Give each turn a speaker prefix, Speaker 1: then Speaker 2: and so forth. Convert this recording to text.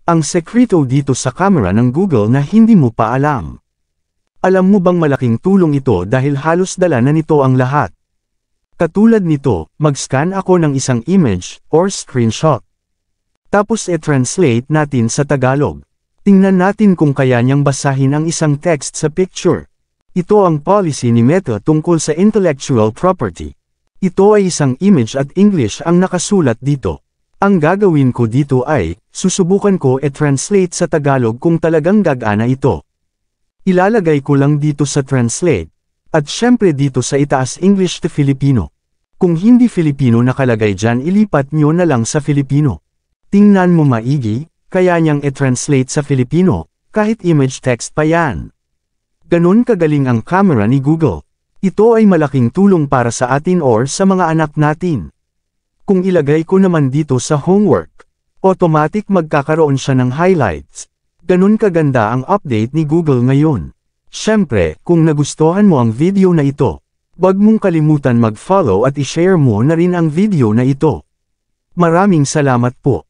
Speaker 1: Ang sekreto dito sa camera ng Google na hindi mo pa alam. Alam mo bang malaking tulong ito dahil halos dala na nito ang lahat? Katulad nito, mag-scan ako ng isang image or screenshot. Tapos i-translate natin sa Tagalog. Tingnan natin kung kaya niyang basahin ang isang text sa picture. Ito ang policy ni Meta tungkol sa intellectual property. Ito ay isang image at English ang nakasulat dito. Ang gagawin ko dito ay, susubukan ko i-translate sa Tagalog kung talagang gagana ito. Ilalagay ko lang dito sa translate, at syempre dito sa itaas English to Filipino. Kung hindi Filipino nakalagay dyan ilipat nyo na lang sa Filipino. Tingnan mo maigi, kaya niyang i-translate sa Filipino, kahit image text pa yan. Ganun kagaling ang camera ni Google. Ito ay malaking tulong para sa atin or sa mga anak natin. Kung ilagay ko naman dito sa homework, automatic magkakaroon siya ng highlights. Ganun kaganda ang update ni Google ngayon. Syempre, kung nagustuhan mo ang video na ito, huwag mong kalimutan mag-follow at i-share mo na rin ang video na ito. Maraming salamat po.